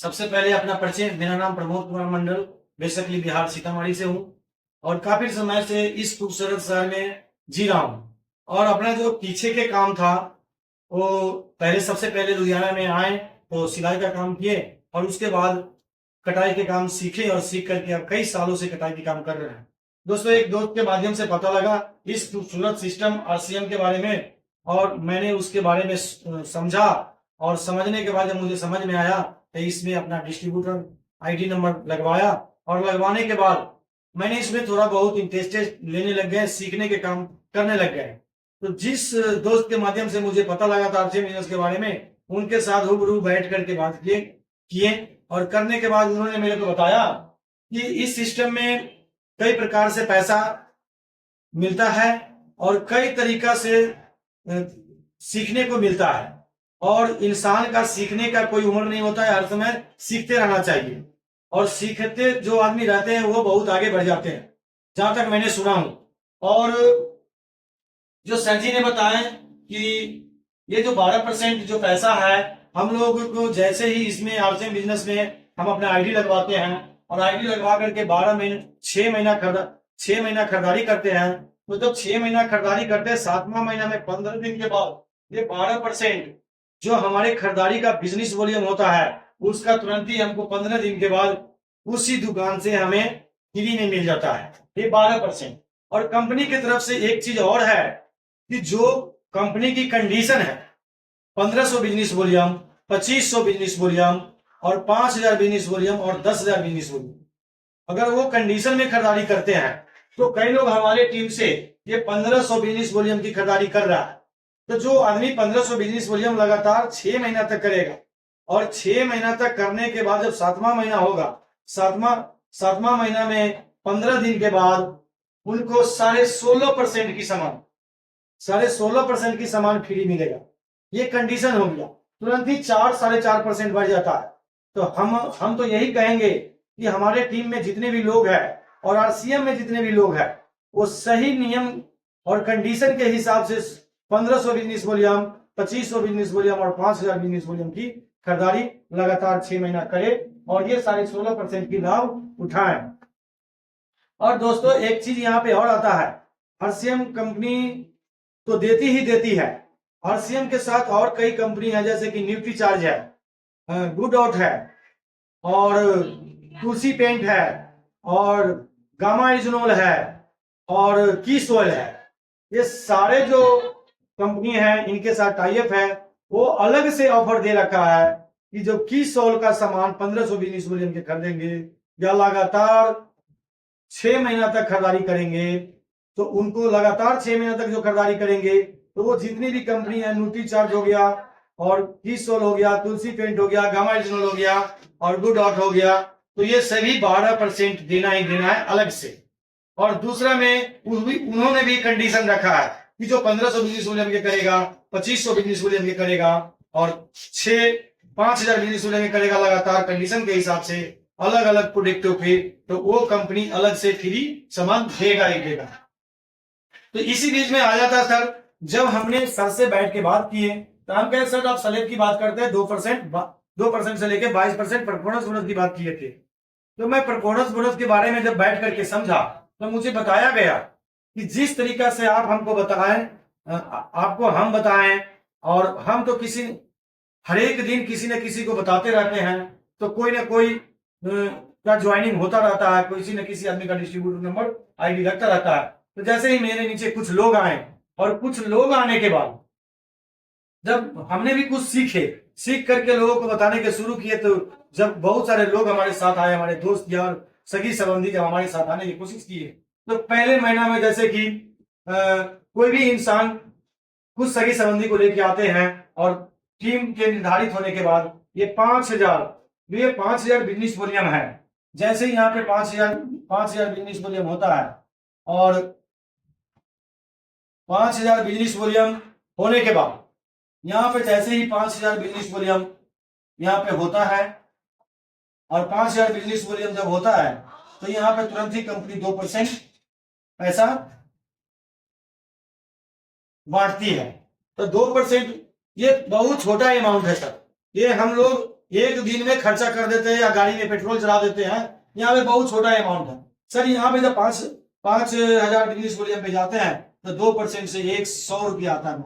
सबसे पहले अपना परिचय। मेरा नाम प्रमोद कुमार मंडल, बेसिकली बिहार सीतामढ़ी से हूँ और काफी समय से इस खूबसूरत शहर में जी रहा हूँ। और अपना जो पीछे के काम था वो सबसे पहले लुधियाना में आए तो सिलाई का काम किए और उसके बाद कटाई के काम सीखे और सीख करके अब कई सालों से कटाई के काम कर रहे हैं। दोस्तों, एक दोस्त के माध्यम से पता लगा इस खूबसूरत सिस्टम आरसीएम के बारे में और मैंने उसके बारे में समझा और समझने के बाद जब मुझे समझ में आया तो इसमें अपना डिस्ट्रीब्यूटर आईडी नंबर लगवाया और लगवाने के बाद मैंने इसमें थोड़ा बहुत इंटरेस्टेड लेने लग गए, सीखने के काम करने लग गए। तो जिस दोस्त के माध्यम से मुझे पता लगा था आरसीएम बिजनेस के बारे में, उनके साथ रूबरू बैठ करके बात किए और करने के बाद उन्होंने मेरे को बताया कि इस सिस्टम में कई प्रकार से पैसा मिलता है और कई तरीका से सीखने को मिलता है और इंसान का सीखने का कोई उम्र नहीं होता है, हर समय सीखते रहना चाहिए और सीखते जो आदमी रहते हैं वो बहुत आगे बढ़ जाते हैं, जहां तक मैंने सुना हूं। और जो सर जी ने बताया कि ये जो 12% जो पैसा है हम लोग को जैसे ही इसमें आरसीएम बिजनेस में हम अपना आईडी लगवाते हैं और आईडी लगवा करके 6 महीना खरीदारी करते हैं, तो जब 6 महीना खरीदारी करते हैं 7वां महीना में 15 दिन के बाद ये 12% जो हमारे खरीदारी का बिजनेस वॉल्यूम होता है उसका तुरंत ही हमको 15 दिन के बाद उसी दुकान से हमें फ्री में मिल जाता है, ये 12%। और कंपनी की तरफ से एक चीज और है कि जो कंपनी की कंडीशन है 1500 बिजनेस वॉल्यूम, 2500 बिजनेस वॉल्यूम और 5000 बिजनेस वॉल्यूम और 10,000 बिजनेस वॉल्यूम, अगर वो कंडीशन में खरीदारी करते हैं तो कई लोग हमारे टीम से ये 1500 बिजनेस वॉल्यूम की खरीदारी कर रहा है। तो जो आदमी 1500 बिजनेस वॉल्यूम लगातार 6 महीना तक करेगा और 6 महीना तक करने के बाद जब 7वां महीना होगा, सातवां महीना में 15 दिन के बाद उनको 16.5% की सामान 16.5% की सामान फ्री मिलेगा। ये कंडीशन हो गया, तुरंत ही 4-4.5% बढ़ जाता है। तो हम तो यही कहेंगे कि हमारे टीम में जितने भी लोग हैं और आरसीएम में जितने भी लोग हैं वो सही नियम और कंडीशन के हिसाब से 1500 बिजनेस वॉल्यूम, 2500 बिजनेस वॉल्यूम और 5000 बिजनेस वॉल्यूम की खरीदारी लगातार 6 महीना करे और ये 16.5% की लाभ उठाएं। और दोस्तों, एक चीज यहाँ पे और आता है, आरसीएम कंपनी तो देती ही देती है, आरसीएम के साथ और कई कंपनी है जैसे कि न्यूट्री चार्ज है, गुड आउट है और तुलसी पेंट है और गामा इजनोल है और की सोयल है। ये सारे जो कंपनी है इनके साथ टाइप है, वो अलग से ऑफर दे रखा है कि जो की सोल का सामान 1500 बिजनेस वॉल्यूम के खरीदेंगे या लगातार 6 महीना तक खरीदारी करेंगे तो उनको लगातार 6 महीना तक जो खरीदारी करेंगे तो वो जितनी भी कंपनी है, न्यूट्री चार्ज हो गया और की सोल हो गया, तुलसी पेंट हो गया, गामा इजनोल हो गया और गुड आउट हो गया, तो ये सभी 12% देना ही देना है अलग से। और दूसरा में उन्होंने भी कंडीशन रखा है कि जो 1500 बिजनेस वॉल्यूम के करेगा, 2500 बिजनेस वॉल्यूम के करेगा और 5000 बिजनेस वॉल्यूम के करेगा लगातार कंडीशन के हिसाब से अलग अलग प्रोडक्टों पे, तो वो कंपनी अलग से फ्री सामान देगा ही देगा। तो इसी बीच में आ जाता सर, जब हमने सर से बैठ के बात किए तो हम कहे सर आप स्लैब की बात करते हैं 2% से लेके 22% परफॉर्मेंस बोनस की बात किए थे। तो मैं परफॉर्मेंस बोनस के बारे में जब बैठ करके समझा तो मुझे बताया गया कि जिस तरीका से आप हमको बताएं, आपको हम बताएं और हम तो हर एक दिन किसी न किसी को बताते रहते हैं, तो कोई ना कोई का ज्वाइनिंग होता रहता है, किसी न किसी आदमी का डिस्ट्रीब्यूटर नंबर आईडी लगता रहता है। तो जैसे ही मेरे नीचे कुछ लोग आए और कुछ लोग आने के बाद जब हमने भी कुछ सीख करके लोगों को बताने के शुरू किए, तो जब बहुत सारे लोग हमारे साथ आए, हमारे दोस्त यार सगी संबंधी जब हमारे साथ आने की कोशिश की, तो पहले महीना में जैसे कि कोई भी इंसान कुछ सगी संबंधी को लेके आते हैं और टीम के निर्धारित होने के बाद ये 5000 बिजनेस वॉल्यूम है। जैसे ही यहाँ पे 5000 बिजनेस वॉल्यूम होता है और 5000 बिजनेस वॉल्यूम होने के बाद यहाँ पे जैसे ही 5000 बिजनेस वॉल्यूम यहाँ पे होता है और 5000 बिजनेस वॉल्यूम जब होता है तो यहाँ पे तुरंत ही कंपनी 2% पैसा बांटती है। तो 2% ये बहुत छोटा अमाउंट है सर, ये हम लोग एक दिन में खर्चा कर देते हैं या गाड़ी में पेट्रोल चला देते हैं। यहाँ पे बहुत छोटा अमाउंट है सर। यहाँ पे जब 5,000 बिजनेस वॉल्यूम पे जाते हैं तो 2% से 100 रुपया आता है।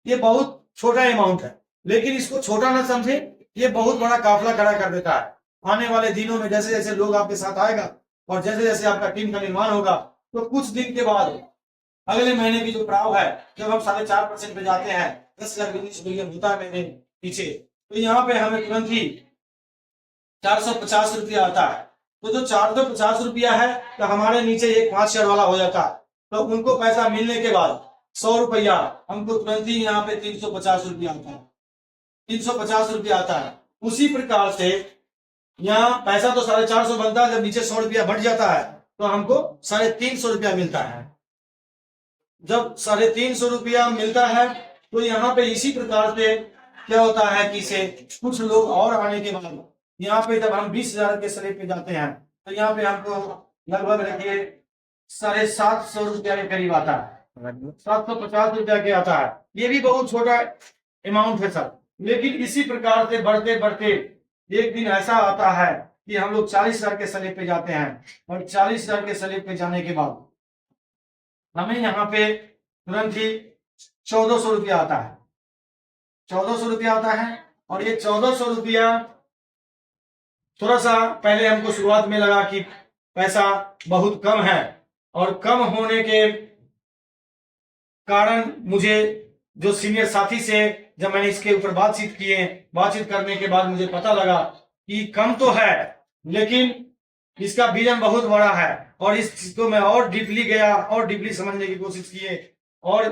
ये बहुत छोटा अमाउंट है, लेकिन इसको छोटा ना समझे, ये बहुत बड़ा काफिला खड़ा कर देता है। आने वाले दिनों में जैसे जैसे लोग आपके साथ आएगा और जैसे जैसे आपका टीम का निर्माण होगा, तो कुछ दिन के बाद अगले महीने की जो पड़ाव है, जब हम 4.5% पे जाते हैं, 10,000 बिजनेस वॉल्यूम होता है मेरे पीछे, तो यहाँ पे हमें तुरंत ही 450 रुपया आता है। तो जो 450 रुपया है, तो हमारे नीचे एक 5 शेयर वाला हो जाता है, तो उनको पैसा मिलने के बाद 100 रुपया हमको तुरंत ही यहाँ पे 350 रुपया आता है। 350 रुपया आता है। उसी प्रकार से यहाँ पैसा तो 450 बनता है, जब नीचे 100 रुपया बढ़ जाता है तो हमको 350 रुपया मिलता है। जब 350 रुपया मिलता है तो यहाँ पे इसी प्रकार से क्या होता है कि से कुछ लोग और आने के बाद यहाँ पे जब हम 20,000 के स्लैब पे जाते हैं, तो यहाँ पे हमको लगभग रखिए 750 रुपया के करीब आता है। 750 रुपया के आता है। ये भी बहुत छोटा अमाउंट है सर, लेकिन इसी प्रकार से बढ़ते बढ़ते एक दिन ऐसा आता है कि हम लोग 40,000 के स्लैब पे जाते हैं, और 40,000 के स्लैब पे जाने के बाद हमें यहाँ पे तुरंत ही 1,400 रुपया आता है। 1,400 रुपया आता है। और ये 1,400 रुपया थोड़ा सा पहले हमको शुरुआत में लगा कि पैसा बहुत कम है, और कम होने के कारण मुझे जो सीनियर साथी से जब मैंने इसके ऊपर बातचीत करने के बाद मुझे पता लगा कि कम तो है, लेकिन इसका विजन बहुत बड़ा है। और इस चीज को मैं और डीपली गया और डीपली समझने की कोशिश किए। और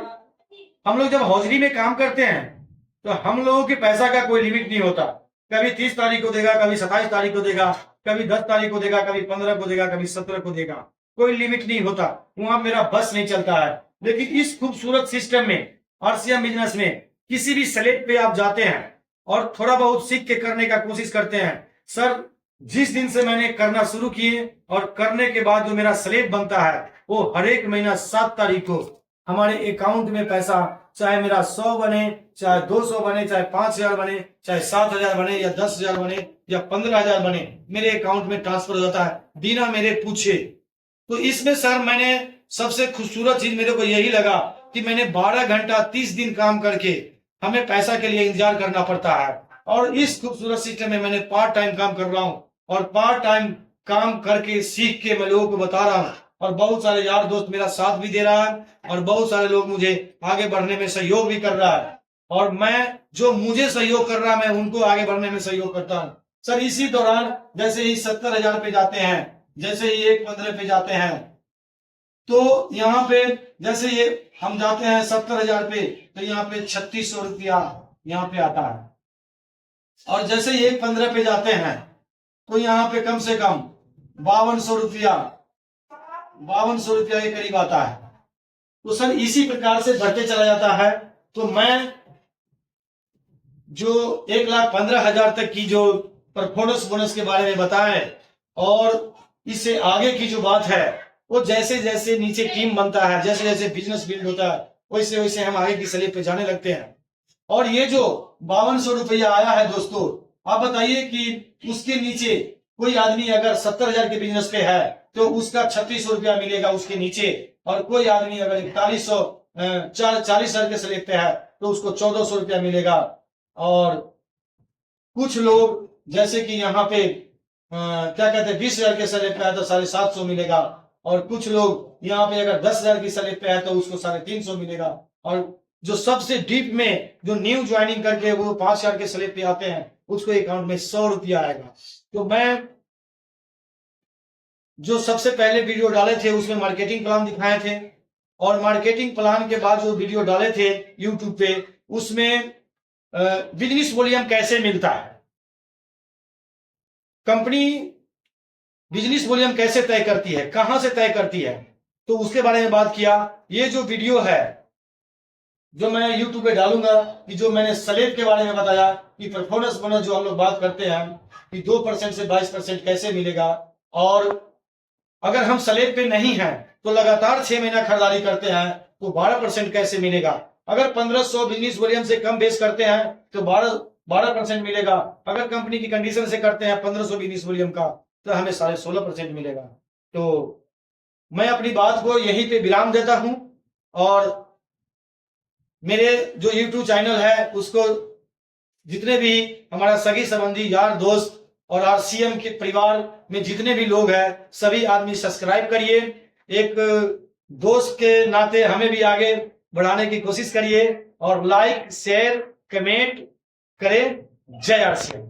हम लोग जब हौजरी में काम करते हैं तो हम लोगों के पैसा का कोई लिमिट नहीं होता। कभी 30 तारीख को देगा, कभी 27 तारीख को देगा, कभी 10 तारीख को देगा, कभी 15 को देगा, कभी 17 को देगा, कोई लिमिट नहीं होता। वहां मेरा बस नहीं चलता है। लेकिन इस खूबसूरत सिस्टम में, आरसीएम बिजनेस में, किसी भी स्लैब पे आप जाते हैं और थोड़ा बहुत सीख के करने का कोशिश करते हैं। सर, जिस दिन से मैंने करना शुरू किए और करने के बाद जो मेरा स्लैब बनता है, वो हर एक महीना 7 तारीख को हमारे अकाउंट में पैसा, चाहे मेरा 100 बने, चाहे 200 बने, चाहे 5,000 बने, चाहे 7,000 बने, या 10,000 बने, या 15,000 बने, मेरे अकाउंट में ट्रांसफर हो जाता है बिना मेरे पूछे। तो इसमें सर मैंने सबसे खूबसूरत चीज मेरे को यही लगा कि मैंने 12 घंटा 30 दिन काम करके हमें पैसा के लिए इंतजार करना पड़ता है। और इस खूबसूरत सिस्टम में मैंने पार्ट टाइम काम कर रहा हूँ, और पार्ट टाइम काम करके सीख के मैं लोगों को बता रहा हूँ। और बहुत सारे यार दोस्त मेरा साथ भी दे रहा है, और बहुत सारे लोग मुझे आगे बढ़ने में सहयोग भी कर रहा है। और मैं जो मुझे सहयोग कर रहा है, मैं उनको आगे बढ़ने में सहयोग करता हूँ। सर, इसी दौरान जैसे ही 70,000 पे जाते हैं, जैसे ही 1.15 पे जाते हैं, तो यहाँ पे जैसे ये हम जाते हैं 70,000 पे, तो यहाँ पे 3,600 रुपया यहाँ पे आता है। और जैसे ही 1.15 पे जाते हैं, तो यहाँ पे कम से कम 5,200 रुपया के करीब आता है। तो सर, इसी प्रकार से बढ़ते चला जाता है। तो मैं जो 1,15,000 तक की जो परफॉर्मेंस बोनस के बारे में बताएं, और इससे आगे की जो बात है, वो जैसे जैसे नीचे टीम बनता है, जैसे जैसे बिजनेस बिल्ड होता है, वैसे वैसे हम आगे की स्लैब पे जाने लगते हैं। और ये जो 5,200 रुपया आया है दोस्तों, आप बताइए कि उसके नीचे कोई आदमी अगर 70,000 के बिजनेस पे है तो उसका 3,600 रुपया मिलेगा उसके नीचे। और कोई आदमी अगर 40,000 के स्लैब पे है तो उसको 1,400 रुपया मिलेगा। और कुछ लोग जैसे कि यहाँ पे क्या कहते हैं 20,000 के स्लैब पे है तो 750 मिलेगा। और कुछ लोग यहाँ पे अगर 10,000 की स्लैब पे है तो उसको 350 मिलेगा। और जो सबसे डीप में जो न्यू ज्वाइनिंग करके वो 5,000 के स्लैब पे आते हैं, उसको अकाउंट में 100 रुपया आएगा। तो मैं जो सबसे पहले वीडियो डाले थे उसमें मार्केटिंग प्लान दिखाए थे, और मार्केटिंग प्लान के बाद जो वीडियो डाले थे यूट्यूब पे, उसमें बिजनेस वॉल्यूम कैसे मिलता है, कंपनी बिजनेस वॉल्यूम कैसे तय करती है, कहां से तय करती है, तो उसके बारे में बात किया। ये जो वीडियो है जो मैं यूट्यूब पे डालूंगा, कि जो मैंने स्लैब के बारे में बताया कि परफॉर्मेंस बोनस जो हम लोग बात करते हैं कि 2% से 22% कैसे मिलेगा, और अगर हम स्लैब पे नहीं हैं तो लगातार 6 महीना खरीदारी करते हैं तो 12% कैसे मिलेगा, अगर 1,500 बिजनेस वॉल्यूम से कम बेस करते हैं तो 12% मिलेगा। अगर कंपनी की कंडीशन से करते हैं 1500 बिजनेस वॉल्यूम का तो हमें 16.5% मिलेगा। तो मैं अपनी बात को यहीं पे विराम देता हूं और मेरे जो YouTube चैनल है उसको जितने भी हमारा सगी संबंधी यार दोस्त और RCM के परिवार में जितने भी लोग हैं सभी आदमी सब्सक्राइब करिए। एक दोस्त के नाते हमें भी आगे बढ़ाने की कोशिश करिए और लाइक शेयर कमेंट करें। जय RCM।